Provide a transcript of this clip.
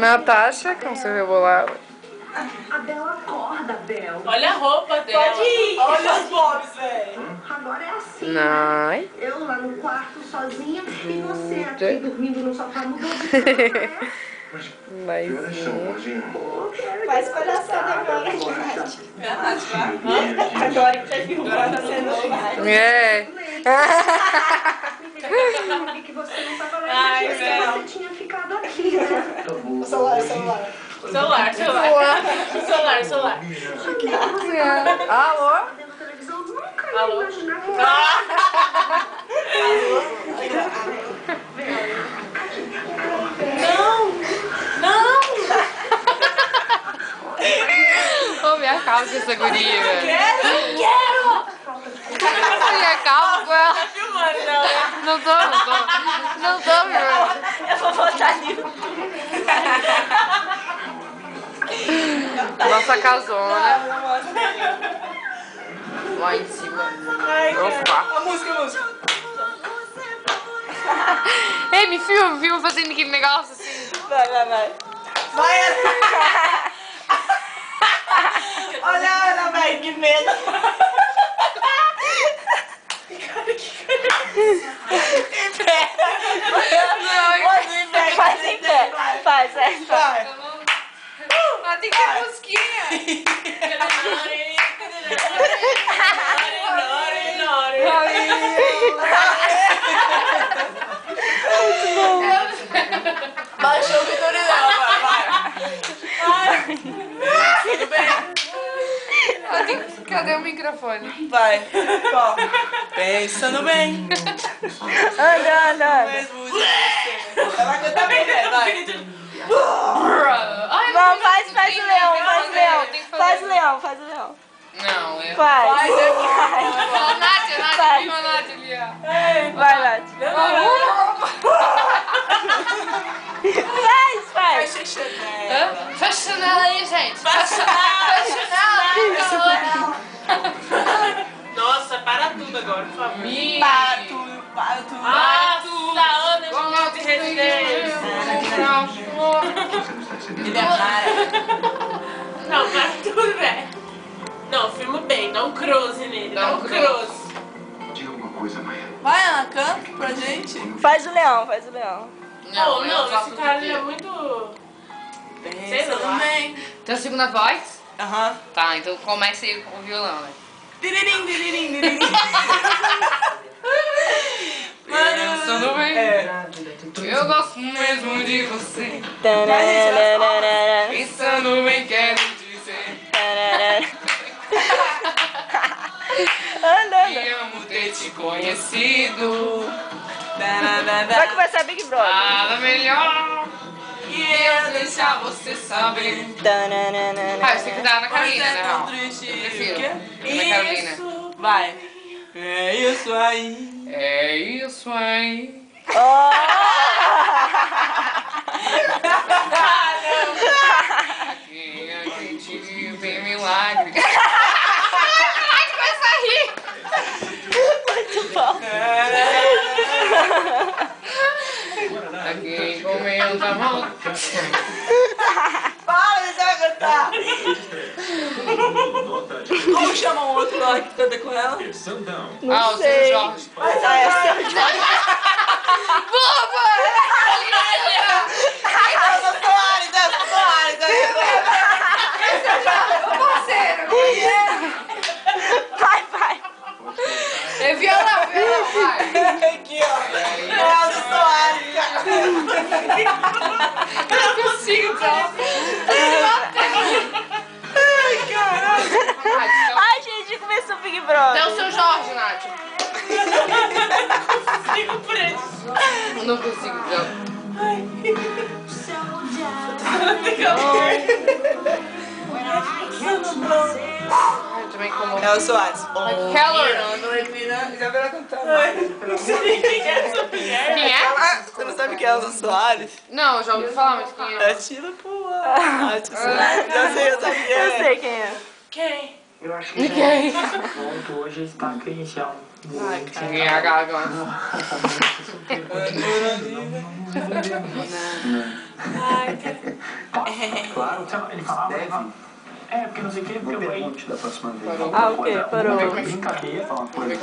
Natasha com seu rebolado. A Bela acorda, Bel. Olha a roupa dela. Pode ir. Olha os bobs, velho. Agora é assim. Não. Eu lá no quarto sozinha e você aqui dormindo no sofá mudou de cama, Mas Faz palhaçada agora, Nath. Agora que você viu agora tá sendo demais. é. E que você não tava lá. Ai, Você Bel. tinha ficado aqui, né? O celular. Celular. Alô? Vendo televisão, nunca ia Alô? imaginar que Ô, me acalma com essa guria, velho. Quero! Me acalma com ela. Tá filmando, não, né? Não tô, filmando. Eu vou botar ali. Nossa casona. Lá em cima. Opa. A música. Ei, me filma fazendo aquele negócio assim. Vai. Vai assim. Olha, velho, que medo. Faz em pé. Faz. Mas tem que ter musiquinha. Baixou o Vitorinão, vai. Tudo bem? Cadê o microfone? Vai. Ó. Pensando bem. Anda. Ela vai cantar bem, né? Vai. Ai, Não, faz o leão. Faz o leão. Não, é. Faz. Ó, Nádia, viu a Nádia ali, ó. Vai, Nath. Faz. Hã? Fecha a janela aí, gente. Fecha a janela aí, Nossa, para tudo agora, por favor. Para tudo. Nossa, Ana de novo de residência. Ele é cara. Não, para tudo, velho. Não, filma bem, dá um close nele, dá um close. Diga alguma coisa, Maia. Vai, Ana, canta pra gente. Faz o leão. Não, esse cara é muito... Sei lá. Tem a segunda voz? Aham. Tá, então começa aí com o violão, né? Diririm. Pensando bem. Eu gosto mesmo de você. Pensando bem, quero dizer. Que amo ter te conhecido. Vai começar Big Brother. Nada melhor que eu deixar você saber. Ah, eu sei que dá na Carolina, né? Não. Prefiro. Na Carolina. Vai. É isso aí. É isso aí. Aqui a gente vive milagre. Ai, começa a rir. Muito bom. Aqui comendo a mão. Para, você vai cantar. Como chama o outro lá que canta com ela? Ah, o seu Jorge. Mas é o seu Jorge. Boba! Dança Soares. Vai. É violão, vai. Aqui, ó. Dança Soares, cara. Eu não consigo, então. Ai, caralho. Ai, gente, começou o Big Brother. É o seu Jorge, Nath. Fico preso. Eu não consigo, então. Eu também como. É o Soares. Keller. Já viu ela cantando. Quem é essa mulher? Quem é? Você não sabe quem é o Soares? Não, eu já ouvi falar, mas quem É é? Tila Pua. Eu sei quem é. Quem? Eu acho que Ninguém. o ponto hoje está crucial. Quem é a Gaga? Ai, cara. Claro, Ele falava, deve. porque não sei o que, porque Não eu vou pergunte da próxima vez. Ah, o quê? Parou. brincadeira. Uma coisa.